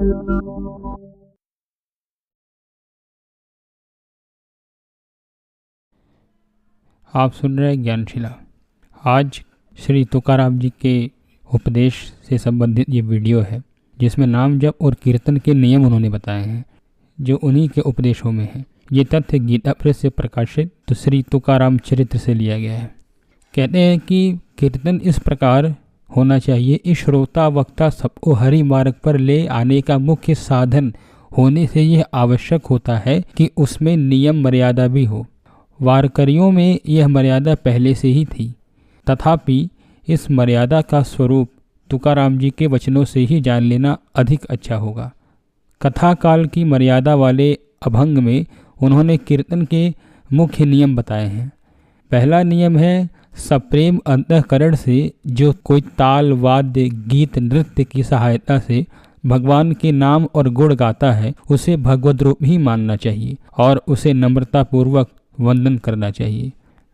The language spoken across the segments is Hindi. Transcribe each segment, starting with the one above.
आप सुन रहे हैं ज्ञानशिला। आज श्री तुकाराम जी के उपदेश से संबंधित ये वीडियो है, जिसमें नाम जप और कीर्तन के नियम उन्होंने बताए हैं, जो उन्हीं के उपदेशों में है। ये तथ्य गीता प्रेस से प्रकाशित तो श्री तुकाराम चरित्र से लिया गया है। कहते हैं कि कीर्तन इस प्रकार होना चाहिए, इस श्रोता वक्ता सबको हरि मार्ग पर ले आने का मुख्य साधन होने से यह आवश्यक होता है कि उसमें नियम मर्यादा भी हो। वारकरियों में यह मर्यादा पहले से ही थी, तथापि इस मर्यादा का स्वरूप तुकाराम जी के वचनों से ही जान लेना अधिक अच्छा होगा। कथा काल की मर्यादा वाले अभंग में उन्होंने कीर्तन के मुख्य नियम बताए हैं। पहला नियम है, सप्रेम अंतःकरण से जो कोई ताल वाद्य गीत नृत्य की सहायता से भगवान के नाम और गुण गाता है, उसे भगवद रूप ही मानना चाहिए और उसे नम्रता पूर्वक वंदन करना चाहिए।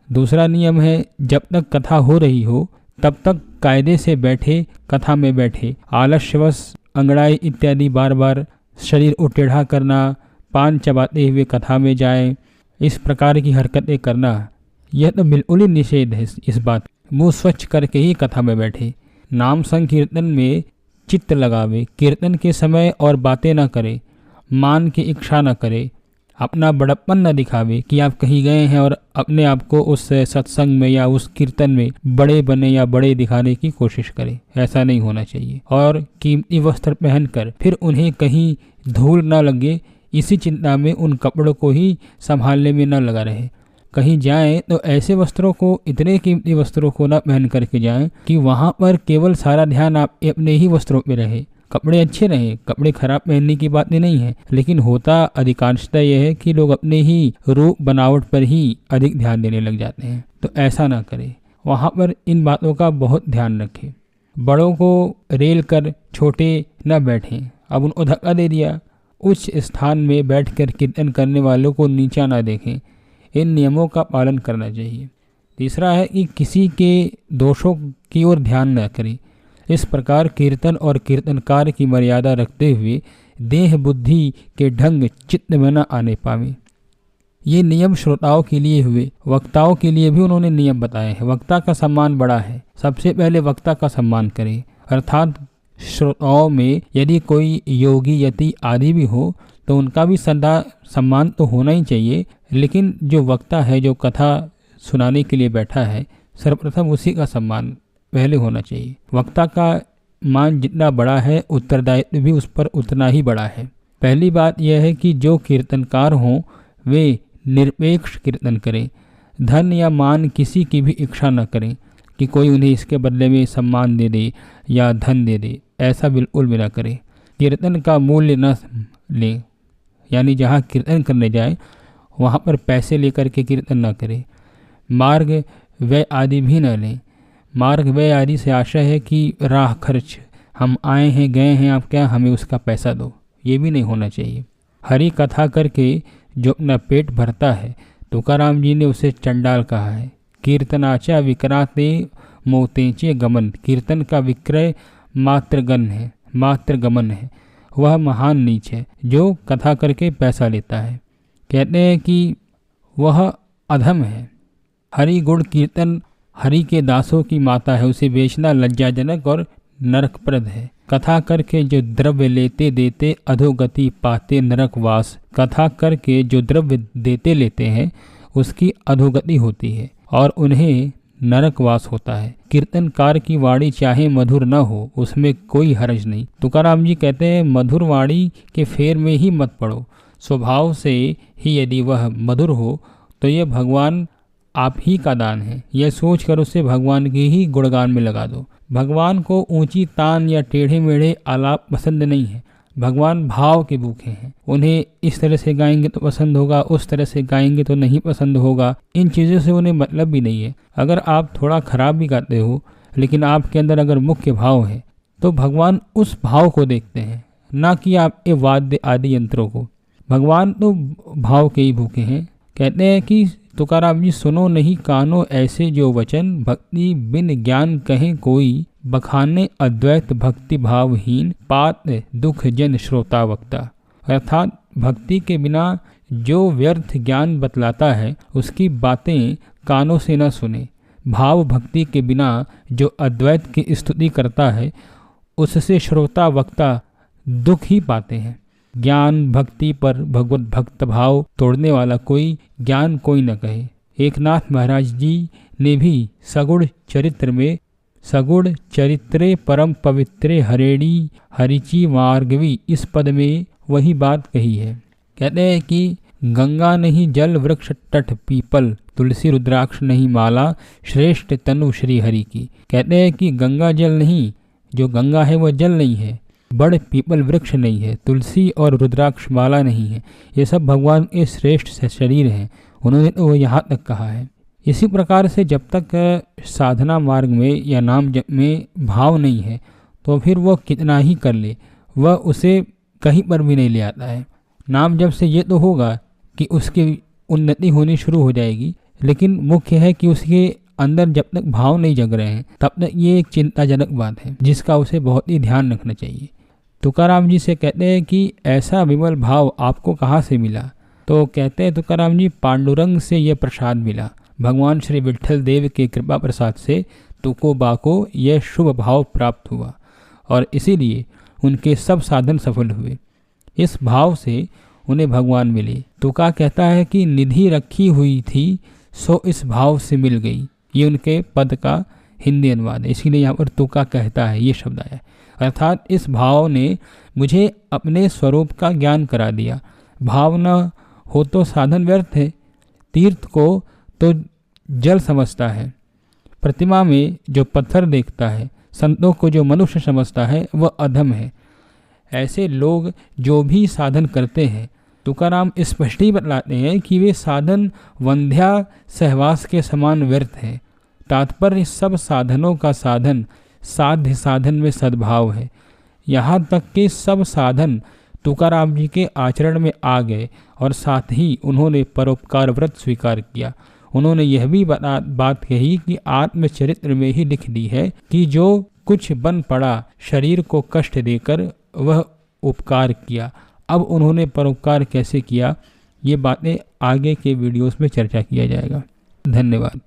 दूसरा नियम है, जब तक कथा हो रही हो तब तक कायदे से बैठे, कथा में बैठे। आलस्यवश अंगड़ाई इत्यादि बार बार शरीर को टेढ़ा करना, पान चबाते हुए कथा में जाए, इस प्रकार की हरकतें करना, यह तो बिल्कुल ही निषेध है। इस बात मुंह स्वच्छ करके ही कथा में बैठे। नाम संकीर्तन में चित्त लगावे, कीर्तन के समय और बातें न करे, मान की इच्छा न करे, अपना बड़प्पन न दिखावे कि आप कहीं गए हैं और अपने आप को उस सत्संग में या उस कीर्तन में बड़े बने या बड़े दिखाने की कोशिश करे। ऐसा नहीं होना चाहिए। और कीमती वस्त्र पहनकर फिर उन्हें कहीं धूल न लगे, इसी चिंता में उन कपड़ों को ही संभालने में न लगा रहे। कहीं जाएं तो ऐसे वस्त्रों को, इतने कीमती वस्त्रों को न पहन करके जाएं कि वहां पर केवल सारा ध्यान आप अपने ही वस्त्रों पे रहे। कपड़े अच्छे रहें, कपड़े खराब पहनने की बातें नहीं है, लेकिन होता अधिकांशतः यह है कि लोग अपने ही रूप बनावट पर ही अधिक ध्यान देने लग जाते हैं। तो ऐसा ना करें, वहाँ पर इन बातों का बहुत ध्यान रखें। बड़ों को रेल कर छोटे न बैठें। अब उनको धक्का दे दिया, उच्च स्थान में बैठकर कीर्तन करने वालों को नीचा ना देखें। इन नियमों का पालन करना चाहिए। तीसरा है कि किसी के दोषों की ओर ध्यान न करें। इस प्रकार कीर्तन और कीर्तनकार की मर्यादा रखते हुए देह बुद्धि के ढंग चित्त में न आने पावे। ये नियम श्रोताओं के लिए हुए। वक्ताओं के लिए भी उन्होंने नियम बताए हैं। वक्ता का सम्मान बड़ा है, सबसे पहले वक्ता का सम्मान करें। अर्थात श्रोताओं में यदि कोई योगी यति आदि भी हो तो उनका भी सदा सम्मान तो होना ही चाहिए, लेकिन जो वक्ता है, जो कथा सुनाने के लिए बैठा है, सर्वप्रथम उसी का सम्मान पहले होना चाहिए। वक्ता का मान जितना बड़ा है, उत्तरदायित्व भी उस पर उतना ही बड़ा है। पहली बात यह है कि जो कीर्तनकार हों वे निरपेक्ष कीर्तन करें। धन या मान किसी की भी इच्छा न करें कि कोई उन्हें इसके बदले में सम्मान दे दे या धन दे दे, ऐसा बिल्कुल भी न करें। कीर्तन का मूल्य न लें, यानी जहाँ कीर्तन करने जाए वहाँ पर पैसे लेकर के कीर्तन न करें। मार्ग व्यय आदि भी न लें। मार्ग व्यय आदि से आशा है कि राह खर्च, हम आए हैं गए हैं, आप क्या हमें उसका पैसा दो, ये भी नहीं होना चाहिए। हरि कथा करके जो अपना पेट भरता है, तुकाराम जी ने उसे चंडाल कहा है। कीर्तनाचा विक्राते मोतेचे गमन, कीर्तन का विक्रय मात्र गमन है, वह महान नीच है जो कथा करके पैसा लेता है। कहते हैं कि वह अधम है। हरि गुण कीर्तन हरि के दासों की माता है, उसे बेचना लज्जाजनक और नरकप्रद है। कथा करके जो द्रव्य लेते देते अधोगति पाते नरकवास, कथा करके जो द्रव्य देते लेते हैं उसकी अधोगति होती है और उन्हें नरकवास होता है। कीर्तनकार की वाणी चाहे मधुर न हो, उसमें कोई हर्ज नहीं। तुकाराम जी कहते हैं, मधुर वाणी के फेर में ही मत पड़ो। स्वभाव से ही यदि वह मधुर हो तो यह भगवान आप ही का दान है, यह सोचकर उसे भगवान के ही गुणगान में लगा दो। भगवान को ऊंची तान या टेढ़े मेढ़े आलाप पसंद नहीं है। भगवान भाव के भूखे हैं। उन्हें इस तरह से गाएंगे तो पसंद होगा, उस तरह से गाएंगे तो नहीं पसंद होगा। इन चीज़ों से उन्हें मतलब भी नहीं है। अगर आप थोड़ा खराब भी गाते हो, लेकिन आपके अंदर अगर मुख्य भाव है तो भगवान उस भाव को देखते हैं, ना कि आपके वाद्य आदि यंत्रों को। भगवान तो भाव के ही भूखे हैं। कहते हैं कि तुकाराम जी, सुनो नहीं कानो ऐसे जो वचन, भक्ति बिन ज्ञान कहें कोई, बखाने अद्वैत भक्ति भावहीन, पात दुख जन श्रोता वक्ता। अर्थात भक्ति के बिना जो व्यर्थ ज्ञान बतलाता है उसकी बातें कानों से न सुने। भाव भक्ति के बिना जो अद्वैत की स्तुति करता है उससे श्रोता वक्ता दुख ही पाते हैं। ज्ञान भक्ति पर भगवत भक्त भाव तोड़ने वाला कोई ज्ञान कोई न कहे। एकनाथ महाराज जी ने भी सगुण चरित्रे परम पवित्रे हरेणी हरिची मार्गवी इस पद में वही बात कही है। कहते हैं कि गंगा नहीं जल वृक्ष तट पीपल, तुलसी रुद्राक्ष नहीं माला, श्रेष्ठ तनु श्री हरि की। कहते हैं कि गंगा जल नहीं, जो गंगा है वह जल नहीं है, बड़ पीपल वृक्ष नहीं है, तुलसी और रुद्राक्ष माला नहीं है, ये सब भगवान के श्रेष्ठ शरीर हैं। उन्होंने तो यहाँ तक कहा है। इसी प्रकार से जब तक साधना मार्ग में या नाम जप में भाव नहीं है तो फिर वह कितना ही कर ले, वह उसे कहीं पर भी नहीं ले आता है। नाम जप से ये तो होगा कि उसकी उन्नति होनी शुरू हो जाएगी, लेकिन मुख्य है कि उसके अंदर जब तक भाव नहीं जग रहे हैं तब तक ये एक चिंताजनक बात है जिसका उसे बहुत ही ध्यान रखना चाहिए। तुकाराम जी से कहते हैं कि ऐसा विमल भाव आपको कहाँ से मिला? तो कहते हैं तुकाराम जी, पांडुरंग से यह प्रसाद मिला। भगवान श्री विट्ठल देव के कृपा प्रसाद से तुको बाको यह शुभ भाव प्राप्त हुआ और इसीलिए उनके सब साधन सफल हुए। इस भाव से उन्हें भगवान मिले। तुका कहता है कि निधि रखी हुई थी सो इस भाव से मिल गई। ये उनके पद का हिंदी अनुवाद है, इसीलिए यहाँ पर तुका कहता है ये शब्द आया। अर्थात इस भाव ने मुझे अपने स्वरूप का ज्ञान करा दिया। भाव न हो तो साधन व्यर्थ है। तीर्थ को तो जल समझता है, प्रतिमा में जो पत्थर देखता है, संतों को जो मनुष्य समझता है वह अधम है। ऐसे लोग जो भी साधन करते हैं, तुकाराम स्पष्ट ही बतलाते हैं कि वे साधन वंध्या सहवास के समान व्यर्थ है। तात्पर्य सब साधनों का साधन साध्य साधन में सद्भाव है। यहाँ तक कि सब साधन तुकाराम जी के आचरण में आ गए और साथ ही उन्होंने परोपकार व्रत स्वीकार किया। उन्होंने यह भी बात कही कि आत्मचरित्र में ही लिख दी है कि जो कुछ बन पड़ा शरीर को कष्ट देकर वह उपकार किया। अब उन्होंने परोपकार कैसे किया ये बातें आगे के वीडियोस में चर्चा किया जाएगा। धन्यवाद।